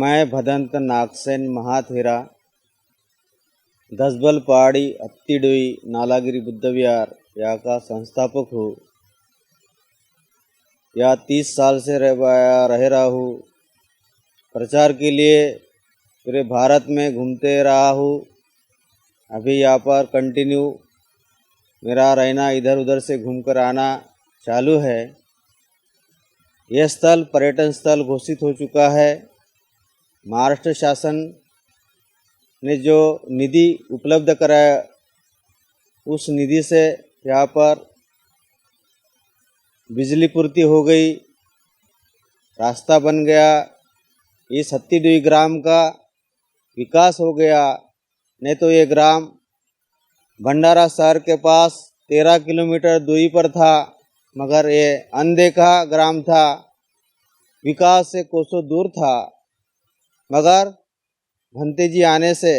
मैं भदंत नागसेन महाथेरा दसबल पहाड़ी हत्तीडोई नालागिरी बुद्ध विहार यहाँ का संस्थापक हूँ। यहाँ 30 साल से रह रहा हूँ। प्रचार के लिए पूरे भारत में घूमते रहा हूँ। अभी यहाँ पर कंटिन्यू मेरा रहना, इधर उधर से घूमकर आना चालू है। यह स्थल पर्यटन स्थल घोषित हो चुका है। महाराष्ट्र शासन ने जो निधि उपलब्ध कराया, उस निधि से यहाँ पर बिजली पूर्ति हो गई, रास्ता बन गया, इस हत्तीडोई ग्राम का विकास हो गया। नहीं तो ये ग्राम भंडारा शहर के पास 13 किलोमीटर दूरी पर था, मगर ये अनदेखा ग्राम था, विकास से कोसों दूर था। मगर भंते जी आने से,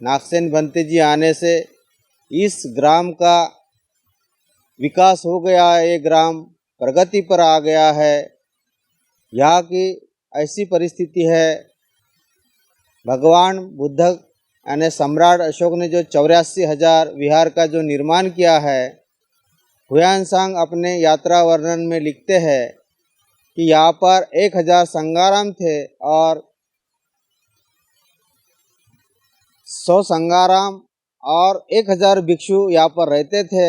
नागसेन भंते जी आने से इस ग्राम का विकास हो गया। ये ग्राम प्रगति पर आ गया है। यहाँ की ऐसी परिस्थिति है, भगवान बुद्ध यानी सम्राट अशोक ने जो 84,000 विहार का जो निर्माण किया है, हुयानसांग अपने यात्रा वर्णन में लिखते हैं कि यहाँ पर 1000 संगाराम थे और 100 संगाराम और 1000 भिक्षु यहाँ पर रहते थे।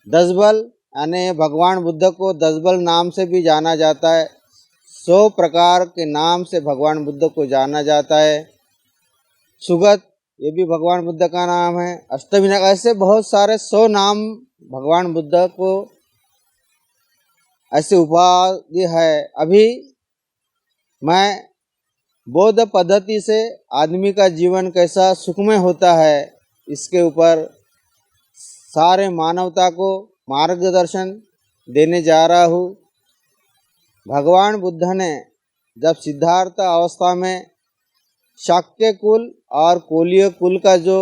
दसबल यानी भगवान बुद्ध को दसबल नाम से भी जाना जाता है। 100 प्रकार के नाम से भगवान बुद्ध को जाना जाता है। सुगत, ये भी भगवान बुद्ध का नाम है। अष्टविनायक, ऐसे बहुत सारे 100 नाम भगवान बुद्ध को ऐसे उपाधि है। अभी मैं बौद्ध पद्धति से आदमी का जीवन कैसा सुखमय होता है, इसके ऊपर सारे मानवता को मार्गदर्शन देने जा रहा हूँ। भगवान बुद्ध ने जब सिद्धार्थ अवस्था में शाक्य कुल और कोलीय कुल का जो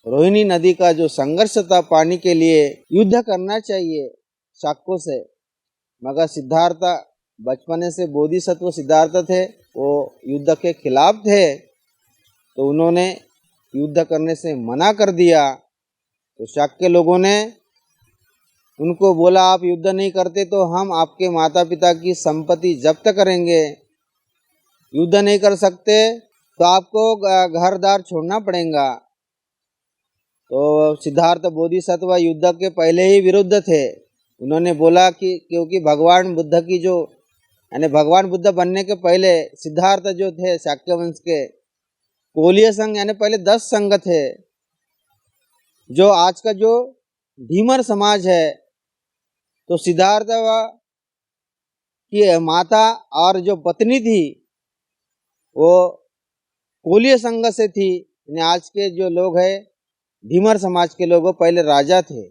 रोहिणी नदी का जो संघर्ष था पानी के लिए, युद्ध करना चाहिए शाक्यों से, मगर सिद्धार्थ बचपने से बोधिसत्व सिद्धार्थ थे, वो युद्ध के खिलाफ थे, तो उन्होंने युद्ध करने से मना कर दिया। तो शाक्य लोगों ने उनको बोला, आप युद्ध नहीं करते तो हम आपके माता पिता की संपत्ति जब्त करेंगे। युद्ध नहीं कर सकते तो आपको घर द्वार छोड़ना पड़ेगा। तो सिद्धार्थ बोधिसत्व युद्ध के पहले ही विरुद्ध थे। उन्होंने बोला कि क्योंकि भगवान बुद्ध की जो यानी भगवान बुद्ध बनने के पहले सिद्धार्थ जो थे शाक्य वंश के, कोलीय संघ यानी पहले 10 संघ थे। जो आज का जो धीमर समाज है, तो सिद्धार्थ की माता और जो पत्नी थी वो कोलीय संघ से थी। यानी आज के जो लोग हैं धीमर समाज के लोग पहले राजा थे।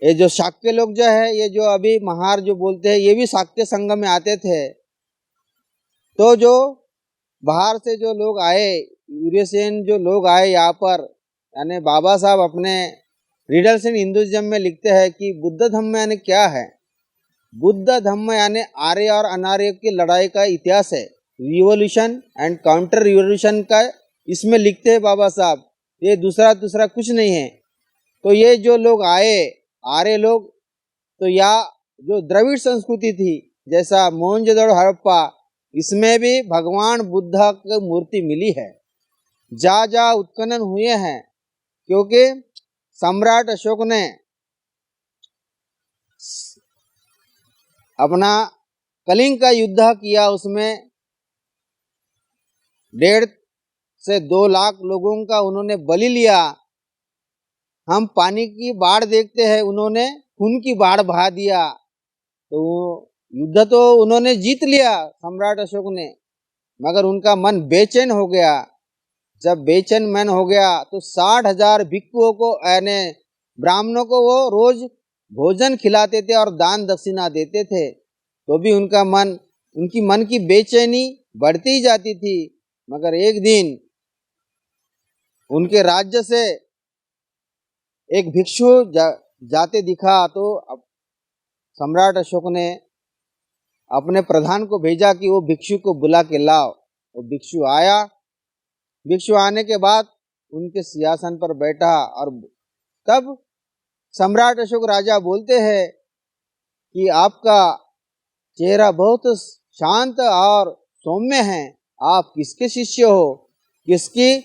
ये जो शाक्य लोग जो है, ये जो अभी महार जो बोलते हैं, ये भी शाक्य संघ में आते थे। तो जो बाहर से जो लोग आए, यूरोशियन जो लोग आए यहाँ पर, यानी बाबा साहब अपने रीडल्स इन हिंदुइज्म में लिखते हैं कि बुद्ध धम्म यानी क्या है। बुद्ध धम्म यानी आर्य और अनार्य की लड़ाई का इतिहास है, रिवोल्यूशन एंड काउंटर रिवोल्यूशन का इसमें लिखते हैं बाबा साहब। ये दूसरा कुछ नहीं है। तो ये जो लोग आए आर्य लोग, तो या जो द्रविड़ संस्कृति थी, जैसा मोहनजोदड़ो हड़प्पा, इसमें भी भगवान बुद्ध की मूर्ति मिली है। जा उत्खनन हुए हैं, क्योंकि सम्राट अशोक ने अपना कलिंग का युद्ध किया, उसमें 1.5 से 2 लाख लोगों का उन्होंने बलि लिया। हम पानी की बाढ़ देखते हैं, उन्होंने खून की बाढ़ बहा दिया। तो युद्ध तो उन्होंने जीत लिया सम्राट अशोक ने, मगर उनका मन बेचैन हो गया। जब बेचैन मन हो गया तो 60,000 भिक्षुओं को यानी ब्राह्मणों को वो रोज भोजन खिलाते थे और दान दक्षिणा देते थे, तो भी उनकी मन की बेचैनी बढ़ती ही जाती थी। मगर एक दिन उनके राज्य से एक भिक्षु जाते दिखा, तो सम्राट अशोक ने अपने प्रधान को भेजा कि वो भिक्षु को बुला के लाओ। वो भिक्षु आया। भिक्षु आने के बाद उनके सिंहासन पर बैठा और तब सम्राट अशोक राजा बोलते हैं कि आपका चेहरा बहुत शांत और सौम्य है, आप किसके शिष्य हो, किसकी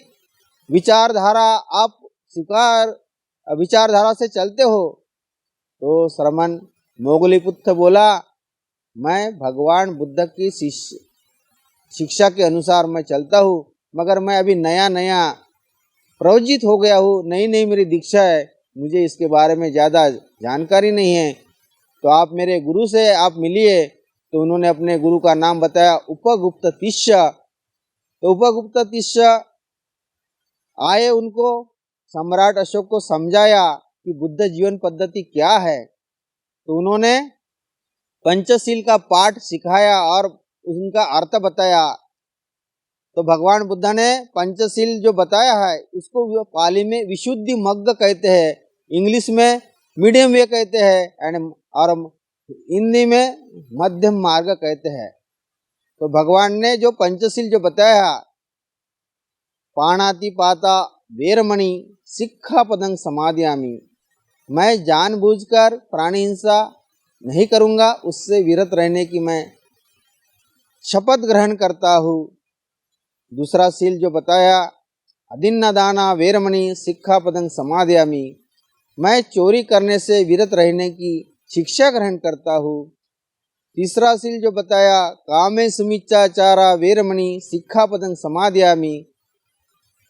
विचारधारा आप स्वीकार विचारधारा से चलते हो। तो श्रमण मोगलीपुत्र बोला, मैं भगवान बुद्ध की शिक्षा के अनुसार मैं चलता हूँ, मगर मैं अभी नया नया प्रवजित हो गया हूँ, नई नई मेरी दीक्षा है, मुझे इसके बारे में ज़्यादा जानकारी नहीं है। तो आप मेरे गुरु से आप मिलिए। तो उन्होंने अपने गुरु का नाम बताया, उपगुप्त तिष्य। तो उपगुप्त तिष्य आए, उनको सम्राट अशोक को समझाया कि बुद्ध जीवन पद्धति क्या है। तो उन्होंने पंचशील का पाठ सिखाया और उनका अर्थ बताया। तो भगवान बुद्ध ने पंचशील जो बताया है उसको पाली में विशुद्धि मग्ग कहते हैं, इंग्लिश में मीडियम वे कहते हैं और हिंदी में मध्यम मार्ग कहते हैं। तो भगवान ने जो पंचशील जो बताया, पाणातिपाता वेरमणि सिक्खापदं समादयामि, मैं जानबूझकर प्राणी हिंसा नहीं करूँगा, उससे विरत रहने की मैं शपथ ग्रहण करता हूँ। दूसरा शील जो बताया, अदिन्न दाना वेरमणि सिक्खापदं समादयामि, मैं चोरी करने से विरत रहने की शिक्षा ग्रहण करता हूँ। तीसरा शील जो बताया, कामेषु मिच्छाचारा वेरमणि सिक्खापदं समादयामि,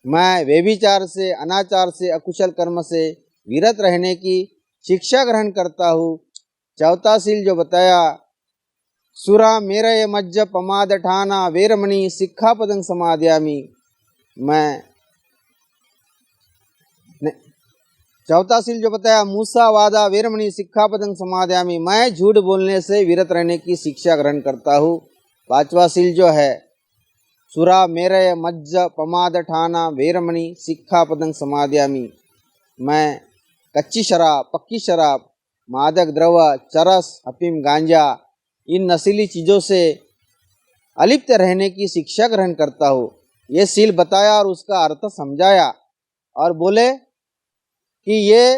मैं व्यभिचार से, अनाचार से, अकुशल कर्म से विरत रहने की शिक्षा ग्रहण करता हूँ। चौथा शील जो बताया, सुरा मेरय मज्ज पमाद ठाना वेरमणि सिक्खापदं समादयामि, मैं चौथा शील जो बताया, मूसा वादा वेरमणि सिक्खापदं समादयामि, मैं झूठ बोलने से विरत रहने की शिक्षा ग्रहण करता हूँ। पांचवा शील जो है, सुरा मेरय मज्ज पमाद ठाना वेरमणि सिक्खापदं समादयामि, मैं कच्ची शराब, पक्की शराब, मादक द्रव्य, चरस, अफीम, गांजा, इन नशीली चीज़ों से अलिप्त रहने की शिक्षा ग्रहण करता हूँ। ये शील बताया और उसका अर्थ समझाया और बोले कि ये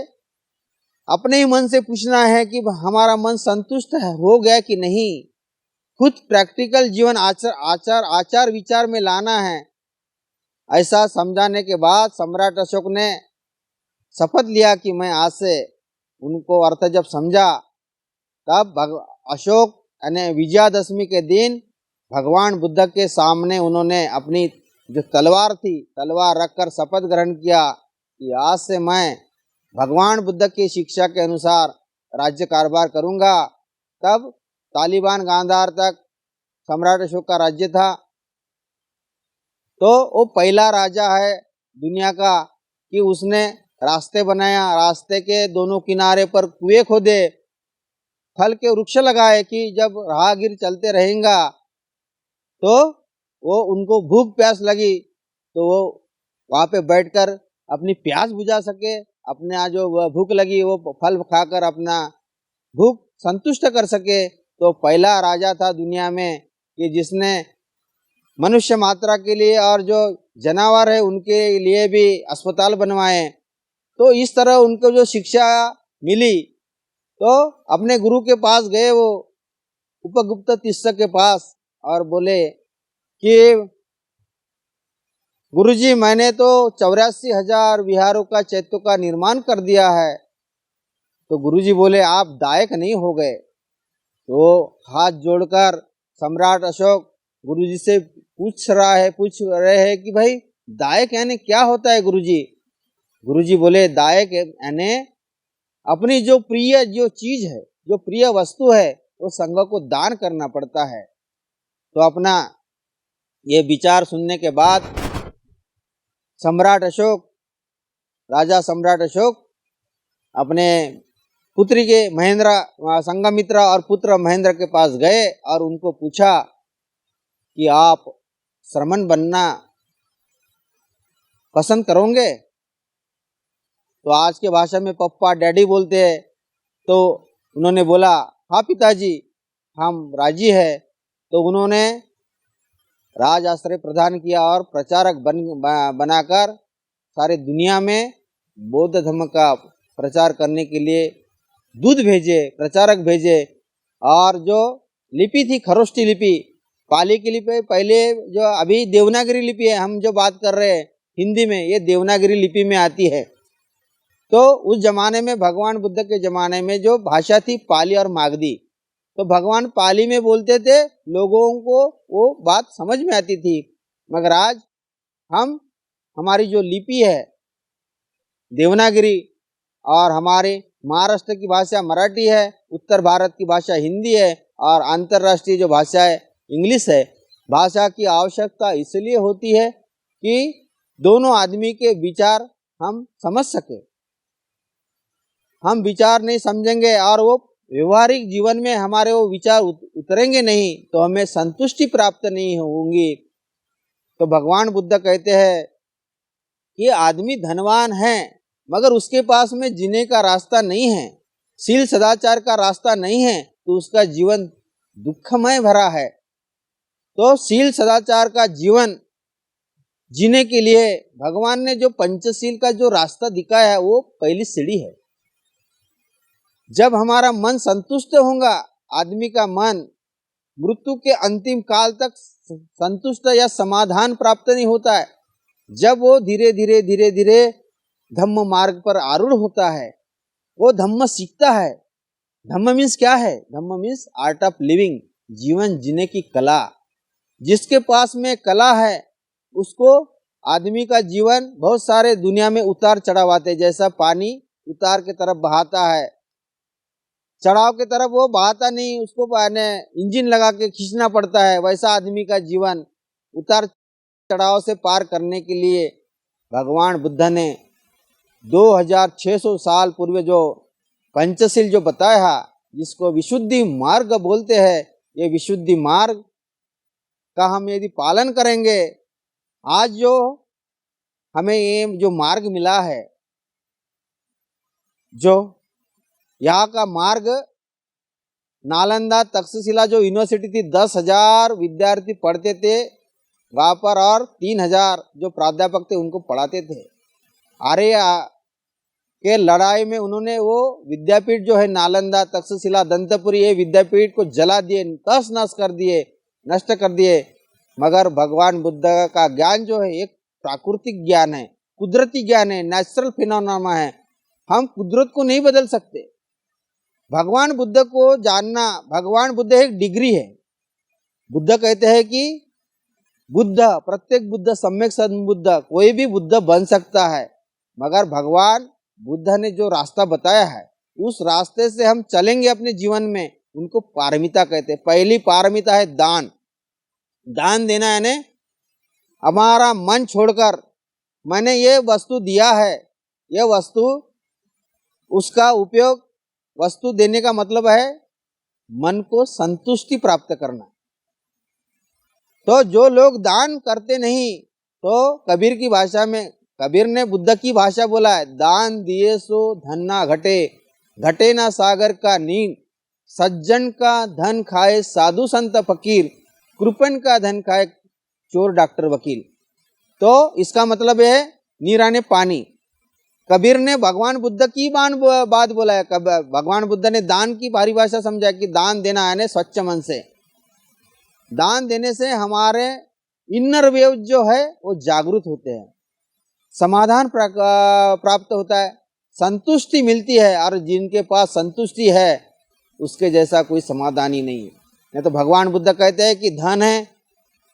अपने ही मन से पूछना है कि हमारा मन संतुष्ट हो गया कि नहीं, खुद प्रैक्टिकल जीवन आचार विचार में लाना है। ऐसा समझाने के बाद सम्राट अशोक ने शपथ लिया कि मैं आज से, उनको अर्थ जब समझा तब अशोक यानी विजयादशमी के दिन भगवान बुद्ध के सामने उन्होंने अपनी जो तलवार थी, तलवार रखकर शपथ ग्रहण किया कि आज से मैं भगवान बुद्ध की शिक्षा के अनुसार राज्य कारोबार करूंगा। तब तालिबान गांधार तक सम्राट अशोक का राज्य था। तो वो पहला राजा है दुनिया का कि उसने रास्ते बनाया, रास्ते के दोनों किनारे पर कुएं खोदे, फल के वृक्ष लगाए कि जब राहगीर चलते रहेंगा तो वो उनको भूख प्यास लगी तो वो वहाँ पे बैठकर अपनी प्यास बुझा सके, अपने जो भूख लगी वो फल खाकर अपना भूख संतुष्ट कर सके। तो पहला राजा था दुनिया में कि जिसने मनुष्य मात्रा के लिए और जो जानवर है उनके लिए भी अस्पताल बनवाए। तो इस तरह उनको जो शिक्षा मिली, तो अपने गुरु के पास गए वो उपगुप्त तिष्य के पास और बोले कि गुरुजी, मैंने तो 84,000 विहारों का चैत्यों का निर्माण कर दिया है। तो गुरुजी बोले, आप दायक नहीं हो गए। तो हाथ जोड़कर सम्राट अशोक गुरुजी से पूछ रहे हैं कि भाई दायक यानी क्या होता है गुरुजी। गुरुजी बोले, दायक यानी अपनी जो प्रिय जो चीज है, जो प्रिय वस्तु है, वो संघ को दान करना पड़ता है। तो अपना ये विचार सुनने के बाद सम्राट अशोक, राजा सम्राट अशोक अपने पुत्री के महेंद्र, संघमित्रा और पुत्र महेंद्र के पास गए और उनको पूछा कि आप श्रमण बनना पसंद करोगे। तो आज के भाषा में पप्पा डैडी बोलते हैं। तो उन्होंने बोला, हाँ पिताजी, हम राजी है। तो उन्होंने राज आश्रय प्रदान किया और प्रचारक बनाकर सारे दुनिया में बौद्ध धर्म का प्रचार करने के लिए दूत भेजे, प्रचारक भेजे। और जो लिपि थी खरोष्टी लिपि, पाली की लिपि, पहले जो अभी देवनागरी लिपि है हम जो बात कर रहे हैं हिंदी में, ये देवनागरी लिपि में आती है। तो उस जमाने में भगवान बुद्ध के जमाने में जो भाषा थी पाली और मागधी, तो भगवान पाली में बोलते थे, लोगों को वो बात समझ में आती थी। मगर आज हमारी जो लिपि है देवनागरी, और हमारे महाराष्ट्र की भाषा मराठी है, उत्तर भारत की भाषा हिंदी है, और अंतर्राष्ट्रीय जो भाषा है इंग्लिश है। भाषा की आवश्यकता इसलिए होती है कि दोनों आदमी के विचार हम समझ सके। हम विचार नहीं समझेंगे और वो व्यवहारिक जीवन में हमारे वो विचार उतरेंगे नहीं, तो हमें संतुष्टि प्राप्त नहीं होंगी। तो भगवान बुद्ध कहते हैं कि आदमी धनवान है मगर उसके पास में जीने का रास्ता नहीं है, शील सदाचार का रास्ता नहीं है, तो उसका जीवन दुखमय भरा है। तो शील सदाचार का जीवन जीने के लिए भगवान ने जो पंचशील का जो रास्ता दिखाया है वो पहली सीढ़ी है। जब हमारा मन संतुष्ट होगा, आदमी का मन मृत्यु के अंतिम काल तक संतुष्ट या समाधान प्राप्त नहीं होता है। जब वो धीरे धीरे धीरे धीरे धम्म मार्ग पर आरूढ़ होता है, वो धम्म सीखता है। धम्म मीन्स क्या है? धम्म मीन्स आर्ट ऑफ लिविंग, जीवन जीने की कला। जिसके पास में कला है उसको आदमी का जीवन बहुत सारे दुनिया में उतार चढ़ाव आते, जैसा पानी उतार के तरफ बहाता है, चढ़ाव की तरफ वो बहाता नहीं, उसको इंजन लगा के खींचना पड़ता है। वैसा आदमी का जीवन उतार चढ़ाव से पार करने के लिए भगवान बुद्ध ने 2600 साल पूर्व जो पंचशील जो बताया, जिसको विशुद्धि मार्ग बोलते हैं, ये विशुद्धि मार्ग का हम यदि पालन करेंगे, आज जो हमें ये जो मार्ग मिला है, जो यहाँ का मार्ग नालंदा तक्षशिला जो यूनिवर्सिटी थी, 10,000 विद्यार्थी पढ़ते थे वहाँ पर, और 3,000 जो प्राध्यापक थे उनको पढ़ाते थे। आर्य के लड़ाई में उन्होंने वो विद्यापीठ जो है नालंदा तक्षशिला दंतपुरी, ये विद्यापीठ को जला दिए, तहस नहस कर दिए, नष्ट कर दिए। मगर भगवान बुद्ध का ज्ञान जो है एक प्राकृतिक ज्ञान है, कुदरती ज्ञान है, नेचुरल फिनोमेना है। हम कुदरत को नहीं बदल सकते। भगवान बुद्ध को जानना, भगवान बुद्ध एक डिग्री है। बुद्ध कहते हैं कि बुद्ध, प्रत्येक बुद्ध सम्यक सद्बुद्ध, कोई भी बुद्ध बन सकता है। मगर भगवान बुद्ध ने जो रास्ता बताया है उस रास्ते से हम चलेंगे अपने जीवन में, उनको पारमिता कहते हैं। पहली पारमिता है दान। दान देना यानी हमारा मन छोड़कर मैंने ये वस्तु दिया है, ये वस्तु, उसका उपयोग, वस्तु देने का मतलब है मन को संतुष्टि प्राप्त करना। तो जो लोग दान करते नहीं, तो कबीर की भाषा में, कबीर ने बुद्ध की भाषा बोला है, दान दिए सो धन ना घटे, घटे ना सागर का नीर, सज्जन का धन खाए साधु संत फकीर, कृपन का धन खाए चोर डॉक्टर वकील। तो इसका मतलब है नीर आने पानी। कबीर ने भगवान बुद्ध की बात बोला है। भगवान बुद्ध ने दान की परिभाषा समझा कि दान देना यानी स्वच्छ मन से। दान देने से हमारे इनर वेव जो है वो जागृत होते हैं, समाधान प्राप्त होता है, संतुष्टि मिलती है। और जिनके पास संतुष्टि है उसके जैसा कोई समाधान ही नहीं है। नहीं तो भगवान बुद्ध कहते हैं कि धन है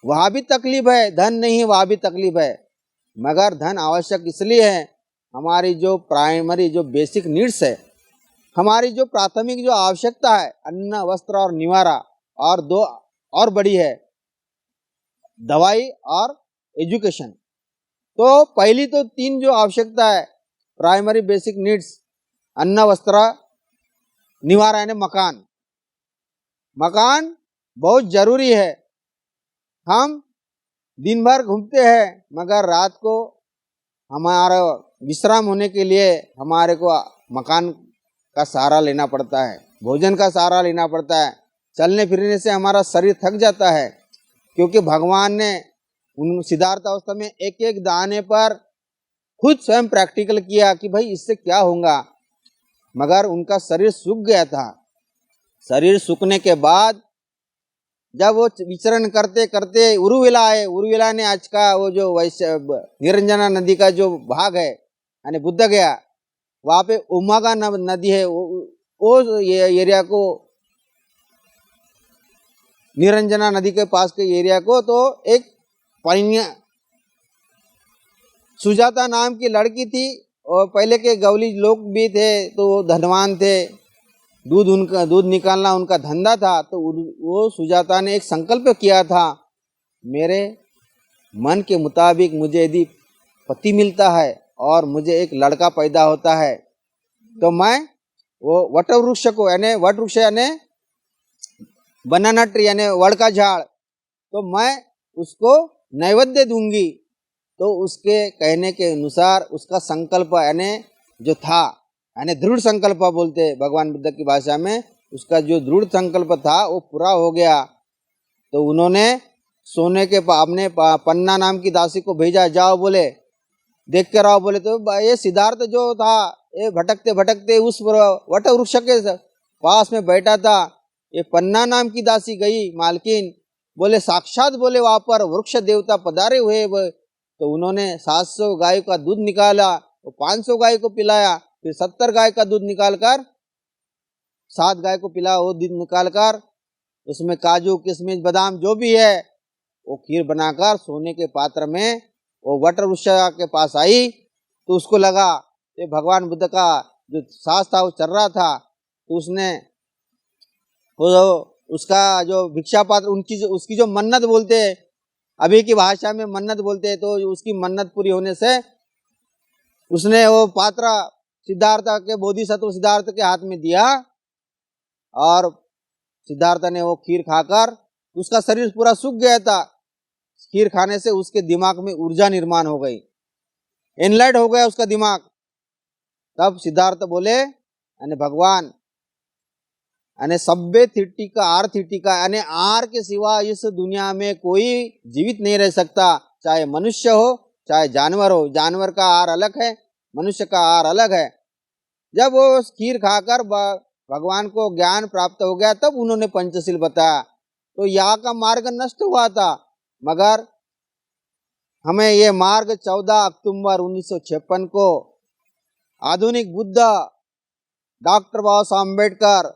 वहाँ भी तकलीफ है, धन नहीं है वहाँ भी तकलीफ है। मगर धन आवश्यक इसलिए है, हमारी जो प्राइमरी जो बेसिक नीड्स है, हमारी जो प्राथमिक जो आवश्यकता है, अन्न वस्त्र और निवारा, और दो और बड़ी है, दवाई और एजुकेशन। तो पहली तो 3 जो आवश्यकता है, प्राइमरी बेसिक नीड्स, अन्न वस्त्र निवारा यानी मकान। मकान बहुत जरूरी है। हम दिन भर घूमते हैं मगर रात को हमारा विश्राम होने के लिए हमारे को मकान का सहारा लेना पड़ता है, भोजन का सहारा लेना पड़ता है। चलने फिरने से हमारा शरीर थक जाता है, क्योंकि भगवान ने उन सिद्धार्थ अवस्था में एक एक दाने पर खुद स्वयं प्रैक्टिकल किया कि भाई इससे क्या होगा, मगर उनका शरीर सूख गया था। शरीर सूखने के बाद जब वो विचरण करते करते उरुविला आए, उरुविला ने आज का वो जो वैश्य निरंजना नदी का जो भाग है यानी बुद्ध गया, वहाँ पे उमागा नदी है, वो एरिया को, निरंजना नदी के पास के एरिया को, तो एक पनिया सुजाता नाम की लड़की थी, और पहले के गवली लोग भी थे, तो वो धनवान थे, दूध निकालना उनका धंधा था। तो वो सुजाता ने एक संकल्प किया था, मेरे मन के मुताबिक मुझे यदि पति मिलता है और मुझे एक लड़का पैदा होता है, तो मैं वो वट वृक्ष को, यानी वट वृक्ष यानी बनाना ट्री यानी वड़ का झाड़, तो मैं उसको नैवेद्य दूंगी। तो उसके कहने के अनुसार उसका संकल्प यानी जो था, यानी दृढ़ संकल्प बोलते भगवान बुद्ध की भाषा में, उसका जो दृढ़ संकल्प था वो पूरा हो गया। तो उन्होंने सोने के अपने पन्ना नाम की दासी को भेजा, जाओ बोले देख कर आओ बोले। तो ये सिद्धार्थ जो था ये भटकते भटकते उस वट वृक्ष के पास में बैठा था। ये पन्ना नाम की दासी गई, मालकिन बोले साक्षात बोले वहाँ पर वृक्ष देवता पधारे हुए। तो उन्होंने 700 गाय का दूध निकाला, वो 500 गाय को पिलाया, फिर 70 गाय का दूध निकालकर 7 गाय को पिला, वो दूध निकालकर उसमें काजू किशमिश बादाम जो भी है वो खीर बनाकर सोने के पात्र में वो वट वृक्ष के पास आई। तो उसको लगा ये भगवान बुद्ध का जो सांस था वो चल रहा था, तो उसने वो उसका जो भिक्षा पात्र उसकी जो मन्नत बोलते हैं, अभी की भाषा में मन्नत बोलते हैं, तो उसकी मन्नत पूरी होने से उसने वो पात्र सिद्धार्थ के बोधिसत्व सिद्धार्थ के हाथ में दिया, और सिद्धार्थ ने वो खीर खाकर, उसका शरीर पूरा सूख गया था, खीर खाने से उसके दिमाग में ऊर्जा निर्माण हो गई, एनलाइट हो गया उसका दिमाग। तब सिद्धार्थ बोले यानी भगवान यानी सभ्य थिट्टी का आर थिट्टी का, यानी आर के सिवा इस दुनिया में कोई जीवित नहीं रह सकता, चाहे मनुष्य हो चाहे जानवर हो। जानवर का आहार अलग है, मनुष्य का आहार अलग है। जब वो खीर खाकर भगवान को ज्ञान प्राप्त हो गया, तब उन्होंने पंचशील बताया। तो यहाँ का मार्ग नष्ट हुआ था, मगर हमें ये मार्ग 14 अक्टूबर 1956 को आधुनिक बुद्ध डॉक्टर बाबा साहब अम्बेडकर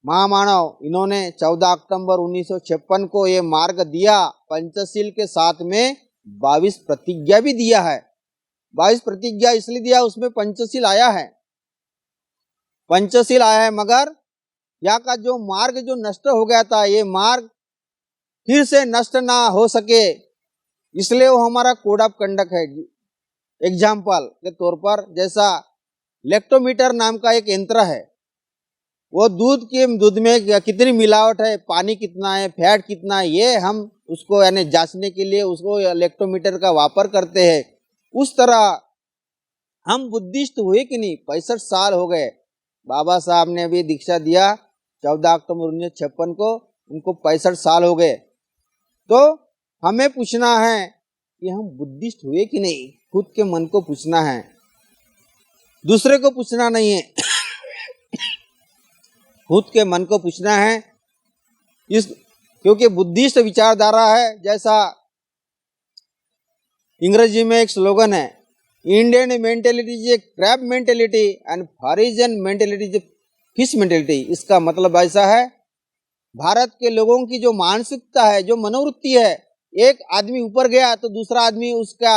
महामानव, इन्होंने 14 अक्टूबर 1956 को ये मार्ग दिया। पंचशील के साथ में 22 प्रतिज्ञा भी दिया है। 22 प्रतिज्ञा इसलिए दिया, उसमें पंचशील आया है, पंचशील आया है, मगर यहाँ का जो मार्ग जो नष्ट हो गया था, ये मार्ग फिर से नष्ट ना हो सके, इसलिए वो हमारा कोड ऑफ कंडक्ट है। एग्जाम्पल के तौर पर जैसा लेक्टोमीटर नाम का एक यंत्र है, वो दूध में कितनी मिलावट है, पानी कितना है, फैट कितना है, ये हम उसको यानी जांचने के लिए उसको लेक्टोमीटर का वापर करते हैं। उस तरह हम बुद्धिस्ट हुए कि नहीं, 65 साल हो गए। बाबा साहब ने भी दीक्षा दिया 14 अक्टूबर 1956 को, उनको 65 साल हो गए। तो हमें पूछना है कि हम बुद्धिस्ट हुए कि नहीं, खुद के मन को पूछना है, दूसरे को पूछना नहीं है। खुद के मन को पूछना है, क्योंकि बुद्धिस्ट विचारधारा है, जैसा अंग्रेजी में एक स्लोगन है, Indian mentality is a crab mentality and foreign mentality is a fish mentality. इसका मतलब ऐसा है, भारत के लोगों की जो मानसिकता है, जो मनोवृत्ति है, एक आदमी ऊपर गया तो दूसरा आदमी उसका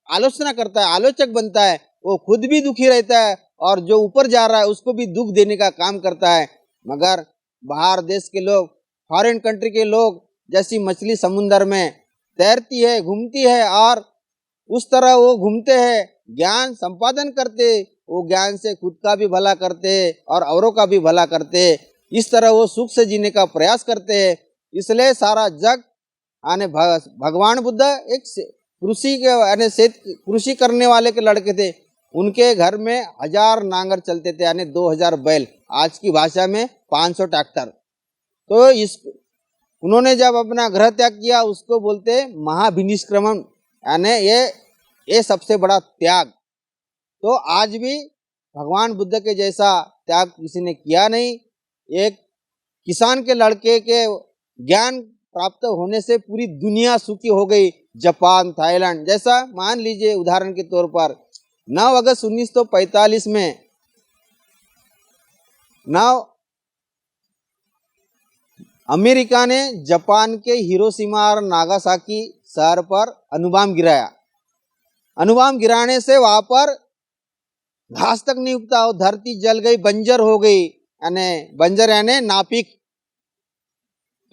आलोचना करता है, आलोचक बनता है, वो खुद भी दुखी रहता है और जो ऊपर जा रहा है उसको भी दुख देने का काम करता है। मगर बाहर देश के लोग, फॉरेन कंट्री के लोग, जैसी मछली समुद्र में तैरती है, घूमती है, और उस तरह वो घूमते हैं, ज्ञान संपादन करते, वो ज्ञान से खुद का भी भला करते और औरों का भी भला करते। इस तरह वो सुख से जीने का प्रयास करते हैं। इसलिए सारा जग यानी भगवान बुद्ध एक कृषि के यानी कृषि करने वाले के लड़के थे। उनके घर में 1000 नांगर चलते थे, यानी 2000 बैल, आज की भाषा में 500 ट्रैक्टर। तो इस उन्होंने जब अपना गृह त्याग किया उसको बोलते महाभिनिष्क्रमण, यानी ये सबसे बड़ा त्याग। तो आज भी भगवान बुद्ध के जैसा त्याग किसी ने किया नहीं। एक किसान के लड़के के ज्ञान प्राप्त होने से पूरी दुनिया सुखी हो गई। जापान, थाईलैंड जैसा, मान लीजिए उदाहरण के तौर पर 9 अगस्त 1945 में 9 अमेरिका ने जापान के हिरोशिमा और नागासाकी शहर पर अणुबम गिराया। अणुबम गिराने से वहां पर घास तक नहीं उगता, धरती जल गई, बंजर हो गई, यानी बंजर यानी नापिक।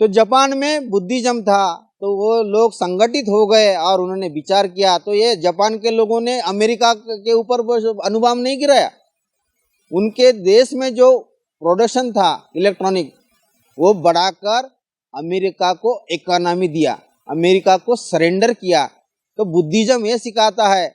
तो जापान में बुद्धिज्म था, तो वो लोग संगठित हो गए और उन्होंने विचार किया। तो ये जापान के लोगों ने अमेरिका के ऊपर अणुबम नहीं गिराया, उनके देश में जो प्रोडक्शन था इलेक्ट्रॉनिक वो बढ़ाकर अमेरिका को इकोनॉमी दिया, अमेरिका को सरेंडर किया। तो बुद्धिज्म ये सिखाता है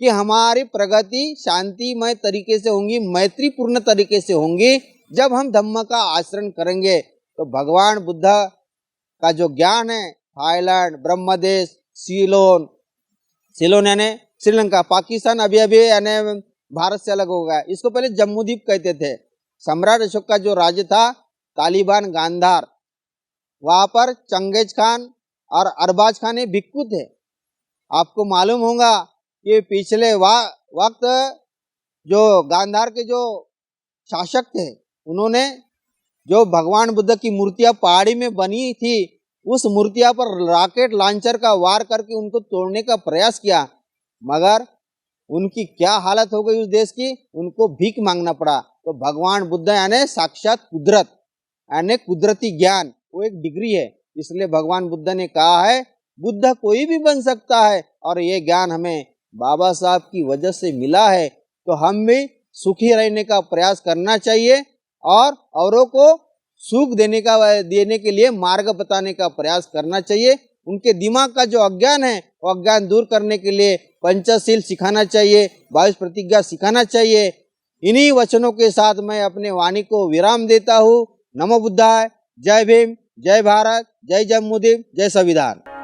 कि हमारी प्रगति शांतिमय तरीके से होंगी, मैत्रीपूर्ण तरीके से होंगी जब हम धम्म का आचरण करेंगे। तो भगवान बुद्ध का जो ज्ञान है, थाईलैंड, ब्रह्मदेश, सिलोन यानी श्रीलंका, पाकिस्तान अभी अभी यानी भारत से अलग हो गया, इसको पहले जम्मूद्वीप कहते थे। सम्राट अशोक का जो राज्य था तालिबान गांधार, वहां पर चंगेज खान और अरबाज खान ये भिक्खु थे। आपको मालूम होगा कि पिछले वक्त जो गांधार के जो शासक थे, उन्होंने जो भगवान बुद्ध की मूर्तियां पहाड़ी में बनी थी, उस मूर्तियां पर रॉकेट लॉन्चर का वार करके उनको तोड़ने का प्रयास किया, मगर उनकी क्या हालत हो गई उस देश की, उनको भीख मांगना पड़ा। तो भगवान बुद्ध यानी साक्षात कुदरत, यानी कुदरती ज्ञान, वो एक डिग्री है। इसलिए भगवान बुद्ध ने कहा है बुद्ध कोई भी बन सकता है, और ये ज्ञान हमें बाबा साहब की वजह से मिला है। तो हम भी सुखी रहने का प्रयास करना चाहिए और औरों को सुख देने के लिए मार्ग बताने का प्रयास करना चाहिए। उनके दिमाग का जो अज्ञान है वो अज्ञान दूर करने के लिए पंचशील सिखाना चाहिए, 22 प्रतिज्ञा सिखाना चाहिए। इन्हीं वचनों के साथ मैं अपने वाणी को विराम देता हूँ। नमो बुद्धाय। जय भीम, जय भारत, जय जम्मूद्वीप, जय संविधान।